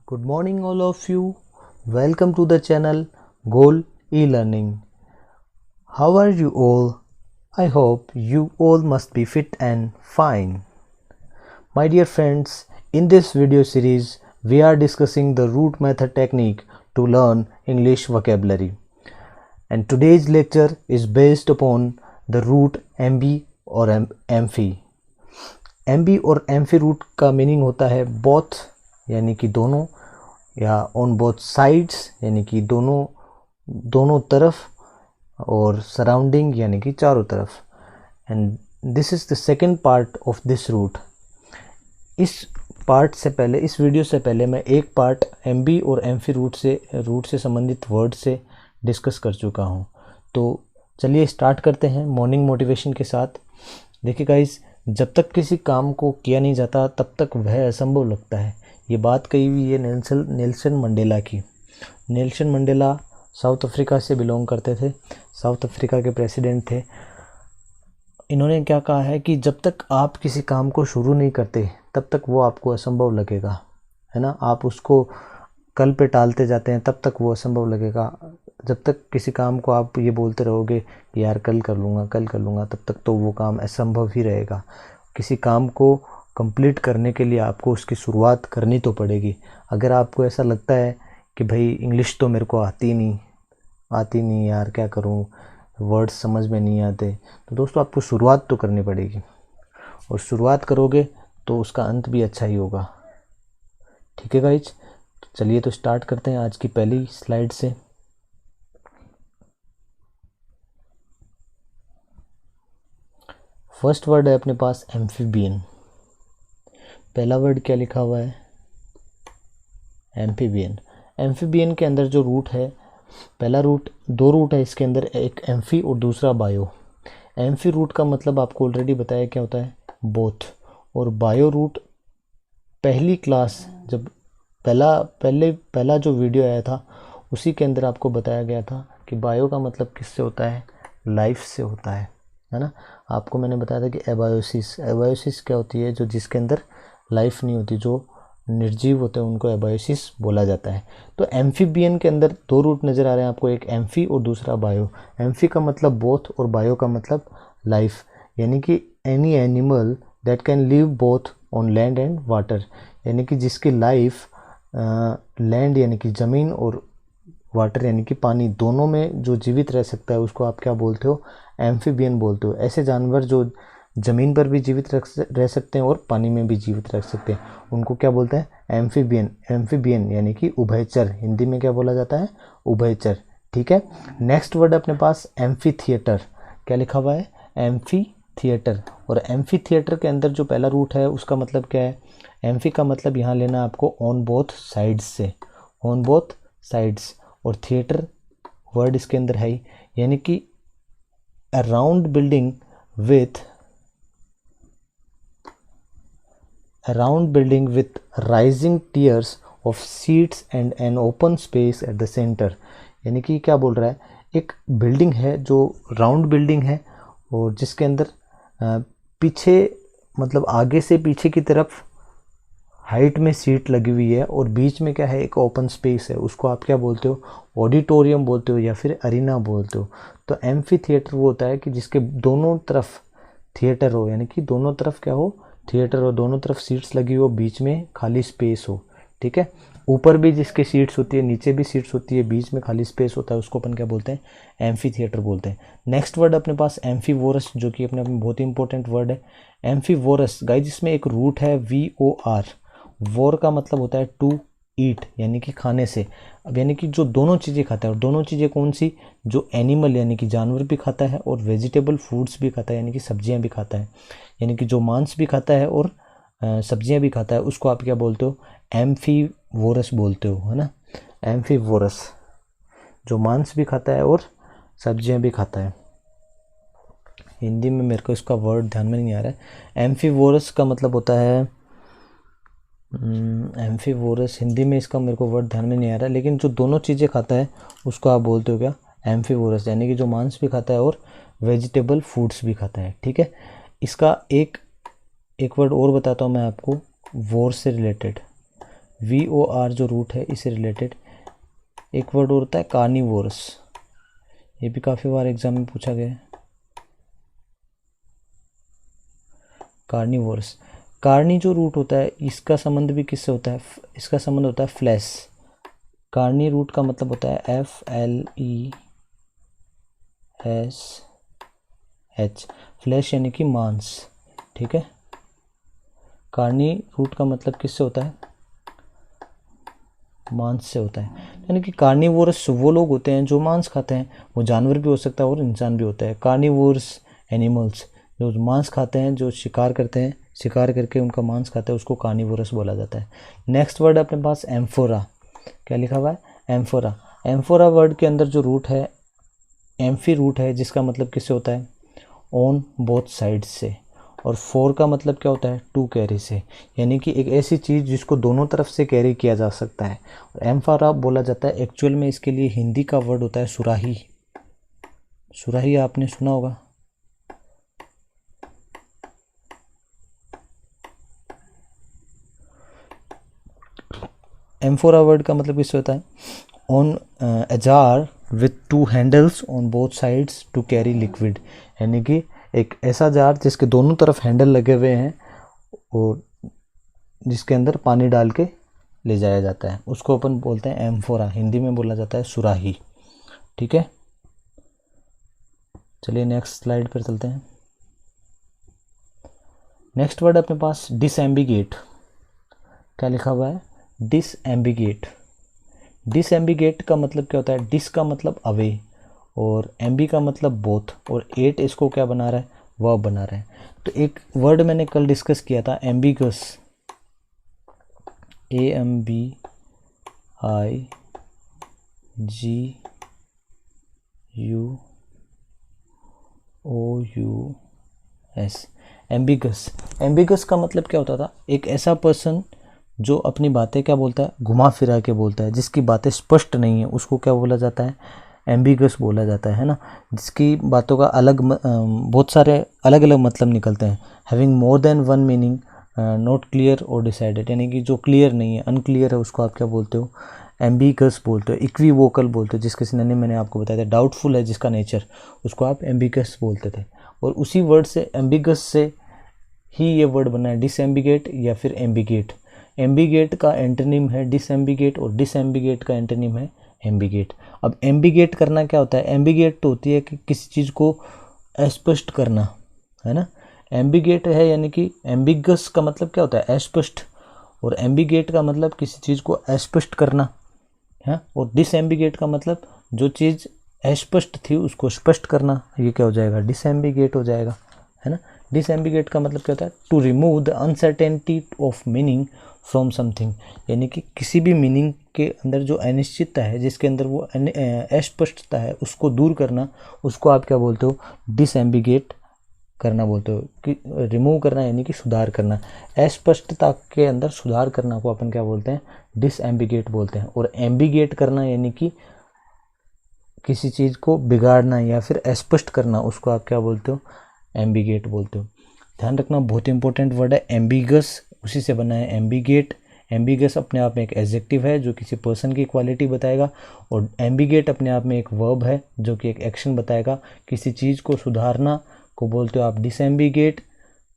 Good morning, all of you. Welcome to the channel Goal E-Learning. How are you all? I hope you all must be fit and fine. My dear friends, in this video series, we are discussing the root method technique to learn English vocabulary. And today's lecture is based upon the root MB or amphi. MB और amphi root का meaning होता है both यानी कि दोनों, या on both sides यानी कि दोनों तरफ, और सराउंडिंग यानी कि चारों तरफ. And this is the second part of this route. इस वीडियो से पहले मैं एक पार्ट एमबी और एम्फी रूट से संबंधित वर्ड से डिस्कस कर चुका हूँ. तो चलिए स्टार्ट करते हैं मॉर्निंग मोटिवेशन के साथ. देखिए गाइस, जब तक किसी काम को किया नहीं जाता तब तक वह असंभव लगता है. ये बात कही हुई है नेल्सन मंडेला की. नेल्सन मंडेला साउथ अफ्रीका से बिलोंग करते थे, साउथ अफ्रीका के प्रेसिडेंट थे. इन्होंने क्या कहा है कि जब तक आप किसी काम को शुरू नहीं करते तब तक वो आपको असंभव लगेगा, है ना. आप उसको कल पे टालते जाते हैं तब तक वो असंभव लगेगा. जब तक किसी काम को आप ये बोलते रहोगे कि यार कल कर लूँगा, तब तक तो वो काम असंभव ही रहेगा. किसी काम को कंप्लीट करने के लिए आपको उसकी शुरुआत करनी तो पड़ेगी. अगर आपको ऐसा लगता है कि भाई इंग्लिश तो मेरे को आती नहीं यार, क्या करूँ, वर्ड्स समझ में नहीं आते, तो दोस्तों आपको शुरुआत तो करनी पड़ेगी. और शुरुआत करोगे तो उसका अंत भी अच्छा ही होगा. ठीक है गाइज, चलिए तो स्टार्ट करते हैं आज की पहली स्लाइड से. फर्स्ट वर्ड है अपने पास एम्फीबियन. पहला वर्ड क्या लिखा हुआ है? एम्फीबियन. एम्फीबियन के अंदर जो रूट है, पहला रूट, दो रूट है इसके अंदर, एक एम्फी और दूसरा बायो. एम्फी रूट का मतलब आपको ऑलरेडी बताया क्या होता है, बोथ. और बायो रूट पहली क्लास, जब पहला जो वीडियो आया था उसी के अंदर आपको बताया गया था कि बायो का मतलब किससे होता है, लाइफ से होता है ना. आपको मैंने बताया था कि एबायोसिस क्या होती है, जो जिसके अंदर लाइफ नहीं होती, जो निर्जीव होते हैं उनको एबायोसिस बोला जाता है. तो एम्फीबियन के अंदर दो रूट नज़र आ रहे हैं आपको, एक एम्फी और दूसरा बायो. एम्फी का मतलब बोथ और बायो का मतलब लाइफ, यानी कि any animal that can live both on land and water, यानी कि जिसकी लाइफ लैंड यानी कि ज़मीन और वाटर यानी कि पानी दोनों में जो जीवित रह सकता है उसको आप क्या बोलते हो, एम्फीबियन बोलते हो. ऐसे जानवर जो ज़मीन पर भी जीवित रह सकते हैं और पानी में भी जीवित रह सकते हैं, उनको क्या बोलते हैं, एम्फीबियन यानी कि उभयचर. हिंदी में क्या बोला जाता है, उभयचर. ठीक है. नेक्स्ट वर्ड अपने पास एम्फी थिएटर. क्या लिखा हुआ है, एम्फी थिएटर. और एम्फी थिएटर के अंदर जो पहला रूट है उसका मतलब क्या है, एम्फी का मतलब यहाँ लेना आपको ऑन बोथ साइड्स से, ऑन बोथ साइड्स. और थिएटर वर्ड इसके अंदर है ही, यानी कि अ round building with rising tiers of seats and an open space at the center. यानी कि क्या बोल रहा है, एक बिल्डिंग है जो राउंड बिल्डिंग है और जिसके अंदर पीछे, मतलब आगे से पीछे की तरफ हाइट में सीट लगी हुई है और बीच में क्या है, एक ओपन स्पेस है. उसको आप क्या बोलते हो, ऑडिटोरियम बोलते हो या फिर अरीना बोलते हो. तो एम्फी थिएटर वो होता है कि जिसके दोनों तरफ थिएटर हो, यानी कि दोनों तरफ क्या हो, थिएटर हो, दोनों तरफ सीट्स लगी हो, बीच में खाली स्पेस हो. ठीक है. ऊपर भी जिसकी सीट्स होती है, नीचे भी सीट्स होती है, बीच में खाली स्पेस होता है, उसको अपन क्या बोलते हैं, एम्फी थिएटर बोलते हैं. नेक्स्ट वर्ड अपने पास एम्फीवोरस, जो कि अपने आप में बहुत ही इंपॉर्टेंट वर्ड है. एम्फीवोरस गाइस, जिसमें एक रूट है VOR. वोर का मतलब होता है टू ईट, यानी कि खाने से. अब यानी कि जो दोनों चीज़ें खाता है, और दोनों चीज़ें कौन सी, जो एनिमल यानी कि जानवर भी खाता है और वेजिटेबल फूड्स भी खाता है यानी कि सब्जियां भी खाता है, यानी कि जो मांस भी खाता है और सब्जियां भी खाता है, उसको आप क्या बोलते हो, एम्फीवोरस बोलते हो, है ना. एम्फीवोरस जो मांस भी खाता है और सब्जियां भी खाता है. हिंदी में मेरे को इसका वर्ड ध्यान में नहीं आ रहा है. एम्फीवोरस का मतलब होता है, एम्फीवोरस हिंदी में इसका मेरे को वर्ड ध्यान में नहीं आ रहा है, लेकिन जो दोनों चीज़ें खाता है उसको आप बोलते हो क्या, एम्फीवोरस, यानी कि जो मांस भी खाता है और वेजिटेबल फूड्स भी खाता है. ठीक है. इसका एक वर्ड और बताता हूँ मैं आपको, वॉर से रिलेटेड. VOR जो रूट है इससे रिलेटेड एक वर्ड होता है कार्निवोरस। ये भी काफ़ी बार एग्जाम में पूछा गया है। कार्निवोरस, कार्नी जो रूट होता है इसका संबंध भी किससे होता है? इसका संबंध होता है फ्लैश। कार्नी रूट का मतलब होता है FLESH, फ्लैश यानी कि मांस। ठीक है, कार्नी रूट का मतलब किससे होता है? मांस से होता है। यानी कि कार्निवोरस वो लोग होते हैं जो मांस खाते हैं। वो जानवर भी हो सकता है और इंसान भी होता है। कार्निवोरस एनिमल्स जो मांस खाते हैं, जो शिकार करते हैं, शिकार करके उनका मांस खाते हैं, उसको कार्निवोरस बोला जाता है। नेक्स्ट वर्ड अपने पास एम्फोरा। क्या लिखा हुआ है? एम्फोरा। एम्फोरा वर्ड के अंदर जो रूट है एम्फी रूट है, जिसका मतलब किससे होता है? ऑन बोथ साइड से। और फोर का मतलब क्या होता है? टू कैरी से, यानी कि एक ऐसी चीज़ जिसको दोनों तरफ से कैरी किया जा सकता है। और एम्फोरा बोला जाता है, एक्चुअल में इसके लिए हिंदी का वर्ड होता है सुराही। सुराही आपने सुना होगा। एम्फोरा वर्ड का मतलब किससे होता है? On a jar with two handles on both sides to carry liquid, यानी कि एक ऐसा जार जिसके दोनों तरफ हैंडल लगे हुए हैं और जिसके अंदर पानी डाल के ले जाया जाता है, उसको अपन बोलते हैं एम्फोरा। हिंदी में बोला जाता है सुराही। ठीक है, चलिए नेक्स्ट स्लाइड पर चलते हैं। नेक्स्ट वर्ड अपने पास डिसएम्बिगेट। क्या लिखा हुआ है? डिसएम्बिगेट। डिसएम्बिगेट का मतलब क्या होता है? डिस का मतलब अवे और एम्बी का मतलब बोथ, और एट इसको क्या बना रहा है? वर्ब बना रहा है। तो एक वर्ड मैंने कल डिस्कस किया था, एम्बिगस। AMBIGUOUS। एम्बिगस। एम्बिगस का मतलब क्या होता था? एक ऐसा पर्सन जो अपनी बातें क्या बोलता है? घुमा फिरा के बोलता है, जिसकी बातें स्पष्ट नहीं है, उसको क्या बोला जाता है? एम्बिगस बोला जाता है ना। जिसकी बातों का बहुत सारे अलग अलग मतलब निकलते हैं। Having more than one meaning, not clear और डिसाइडेड, यानी कि जो क्लियर नहीं है, अनक्लियर है, उसको आप क्या बोलते हो? एम्बिगस बोलते हो। इक्विवोकल बोलते हो, जिसके सिनोनिम मैंने आपको बताया था। डाउटफुल है जिसका नेचर, उसको आप एम्बिगस बोलते थे। और उसी वर्ड से, एम्बिगस से ही ये वर्ड बना है डिसएम्बिगेट या फिर एम्बिगेट। एम्बिगेट का एंटोनिम है डिसएम्बिगेट और डिसएम्बिगेट का एंटोनिम है एम्बिगेट। अब एम्बिगेट करना क्या होता है? एम्बिगेट तो होती है कि किसी चीज़ को अस्पष्ट करना, है ना। एम्बिगेट है यानी कि एम्बिगस का मतलब क्या होता है? अस्पष्ट, और एम्बिगेट का मतलब किसी चीज़ को अस्पष्ट करना है। और डिसएम्बिगेट का मतलब जो चीज़ अस्पष्ट थी उसको स्पष्ट करना। ये क्या हो जाएगा? डिसएम्बिगेट हो जाएगा, है ना। डिसएम्बिगेट का मतलब क्या होता है? To remove the uncertainty of meaning from something, यानी कि किसी भी मीनिंग के अंदर जो अनिश्चितता है, जिसके अंदर वो अस्पष्टता है, उसको दूर करना, उसको आप क्या बोलते हो? डिसएम्बिगेट करना बोलते हो। कि रिमूव करना यानी कि सुधार करना। अस्पष्टता के अंदर सुधार करना को अपन क्या बोलते हैं? डिसएम्बिगेट बोलते हैं। और एम्बिगेट करना यानी कि किसी चीज़ को बिगाड़ना या फिर अस्पष्ट करना, उसको आप क्या बोलते हो? एम्बिगेट बोलते हो। ध्यान रखना, बहुत इंपॉर्टेंट वर्ड है एम्बिगस, उसी से बना है एम्बिगेट। एम्बिगस अपने आप में एक एडजेक्टिव है जो किसी पर्सन की क्वालिटी बताएगा, और एम्बिगेट अपने आप में एक वर्ब है जो कि एक एक्शन बताएगा। किसी चीज़ को सुधारना को बोलते हो आप डिसएम्बिगेट,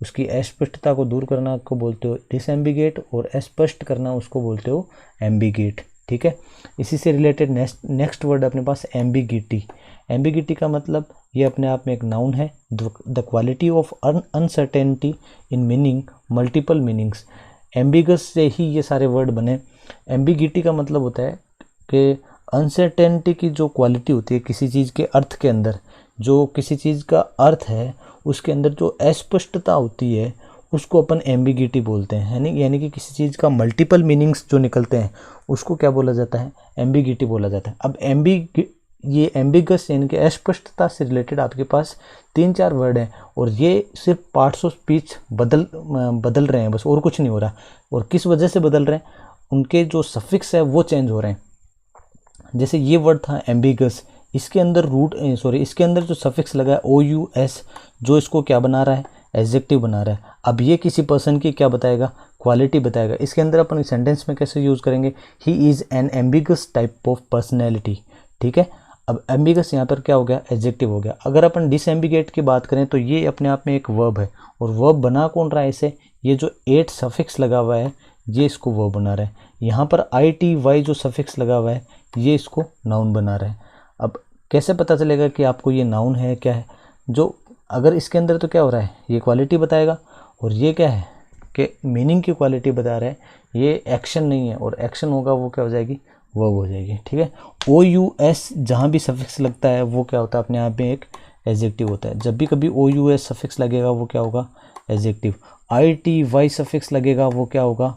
उसकी अस्पष्टता को दूर करना को बोलते हो डिसएम्बिगेट, और अस्पष्ट करना उसको बोलते हो एम्बिगेट। ठीक है, इसी से रिलेटेड नेक्स्ट वर्ड अपने पास एम्बिगिटी। एम्बिगिटी का मतलब ये अपने आप में एक नाउन है, the quality of uncertainty in meaning, multiple meanings. Ambiguous से ही ये सारे वर्ड बने। एम्बिगिटी का मतलब होता है कि अनसर्टेनिटी की जो क्वालिटी होती है किसी चीज़ के अर्थ के अंदर, जो किसी चीज़ का अर्थ है उसके अंदर जो अस्पष्टता होती है, उसको अपन एम्बिगिटी बोलते हैं, है नहीं। यानी कि किसी चीज़ का मल्टीपल मीनिंग्स जो निकलते हैं उसको क्या बोला जाता है? एम्बिगिटी बोला जाता है। अब ये एम्बिगस यानी कि अस्पष्टता से रिलेटेड आपके पास 3-4 वर्ड हैं, और ये सिर्फ पार्ट्स ऑफ स्पीच बदल रहे हैं बस, और कुछ नहीं हो रहा। और किस वजह से बदल रहे हैं? उनके जो सफिक्स है वो चेंज हो रहे हैं। जैसे ये वर्ड था एम्बिगस, इसके अंदर इसके अंदर जो सफिक्स लगा है OUS, जो इसको क्या बना रहा है? एडजेक्टिव बना रहा है। अब ये किसी पर्सन की क्या बताएगा? क्वालिटी बताएगा। इसके अंदर अपन सेंटेंस में कैसे यूज़ करेंगे, he is an ambiguous type of personality, ठीक है। अब एम्बिगस यहाँ पर क्या हो गया, एडजेक्टिव हो गया। अगर अपन डिसएम्बिगेट की बात करें तो ये अपने आप में एक वर्ब है, और वर्ब बना कौन रहा है इसे, ये जो एट सफिक्स लगा हुआ है ये इसको वर्ब बना रहा है। यहाँ पर ITY जो सफिक्स लगा हुआ है ये इसको नाउन बना रहा है। अब कैसे पता चलेगा कि आपको ये नाउन है क्या है, जो अगर इसके अंदर तो क्या हो रहा है, ये क्वालिटी बताएगा, और ये क्या है कि मीनिंग की क्वालिटी बता रहा है, ये एक्शन नहीं है, और एक्शन होगा वो क्या हो जाएगी, वर्ब हो जाएगी, ठीक है। OUS जहाँ भी सफिक्स लगता है वो क्या होता है, अपने आप में एक एडजेक्टिव होता है। जब भी कभी OUS सफिक्स लगेगा वो क्या होगा, एडजेक्टिव। ITY सफिक्स लगेगा वो क्या होगा,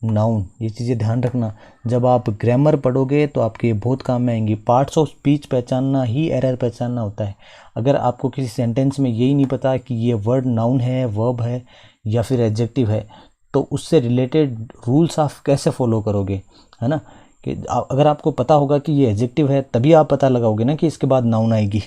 नाउन। ये चीज़ें ध्यान रखना, जब आप ग्रामर पढ़ोगे तो आपके ये बहुत काम में आएंगी। पार्ट्स ऑफ स्पीच पहचानना ही एरर पहचानना होता है। अगर आपको किसी सेंटेंस में यही नहीं पता कि ये वर्ड नाउन है, वर्ब है या फिर एडजेक्टिव है, तो उससे रिलेटेड रूल्स आप कैसे फॉलो करोगे, है ना। कि अगर आपको पता होगा कि ये एडजेक्टिव है तभी आप पता लगाओगे ना कि इसके बाद नाउन आएगी,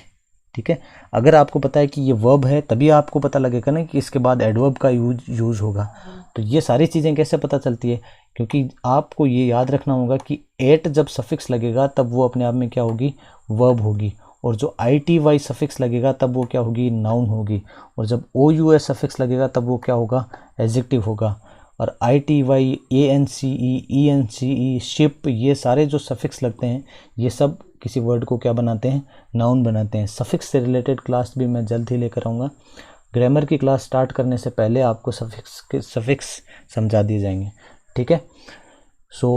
ठीक है। अगर आपको पता है कि ये वर्ब है तभी आपको पता लगेगा ना कि इसके बाद एडवर्ब का यूज होगा। तो ये सारी चीज़ें कैसे पता चलती है, क्योंकि आपको ये याद रखना होगा कि एट जब सफिक्स लगेगा तब वो अपने आप में क्या होगी, वर्ब होगी, और जो ITY सफिक्स लगेगा तब वो क्या होगी, नाउन होगी, और जब OUS सफिक्स लगेगा तब वो क्या होगा, एडजेक्टिव होगा। और ITY, ANCE, ENCE, शिप, ये सारे जो सफिक्स लगते हैं ये सब किसी वर्ड को क्या बनाते हैं, नाउन बनाते हैं। सफिक्स से रिलेटेड क्लास भी मैं जल्द ही लेकर आऊँगा। ग्रामर की क्लास स्टार्ट करने से पहले आपको सफिक्स समझा दिए जाएंगे, ठीक है। सो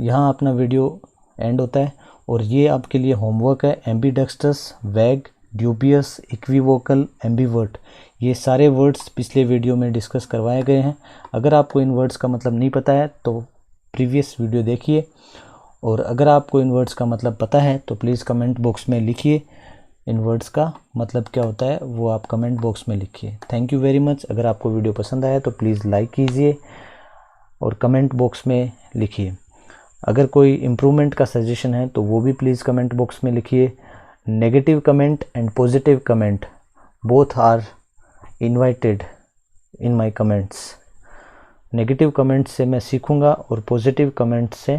यहाँ अपना वीडियो एंड होता है, और ये आपके लिए होमवर्क है। एम्बीडेक्स्ट्रस, वैग, ड्यूबियस, इक्विवोकल, एम्बीवर्ट, ये सारे वर्ड्स पिछले वीडियो में डिस्कस करवाए गए हैं। अगर आपको इन वर्ड्स का मतलब नहीं पता है तो प्रीवियस वीडियो देखिए, और अगर आपको इन वर्ड्स का मतलब पता है तो प्लीज़ कमेंट बॉक्स में लिखिए, इन वर्ड्स का मतलब क्या होता है वो आप कमेंट बॉक्स में लिखिए। Thank you very much. अगर आपको वीडियो पसंद आया तो प्लीज़ लाइक कीजिए और कमेंट बॉक्स में लिखिए। अगर कोई इम्प्रूवमेंट का सजेशन है तो वो भी प्लीज़ कमेंट बॉक्स में लिखिए। Negative comment and positive comment both are invited in my comments. Negative comment से मैं सीखूंगा और पॉजिटिव कमेंट से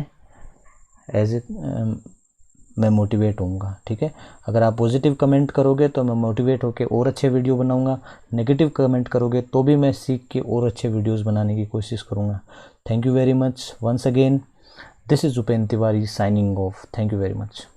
मैं मोटिवेट होऊंगा, ठीक है। अगर आप पॉजिटिव कमेंट करोगे तो मैं मोटिवेट होकर और अच्छे वीडियो बनाऊंगा, नेगेटिव कमेंट करोगे तो भी मैं सीख के और अच्छे वीडियोस बनाने की कोशिश करूंगा। Thank you very much once again. This is Upendra Tiwari signing off. Thank you very much.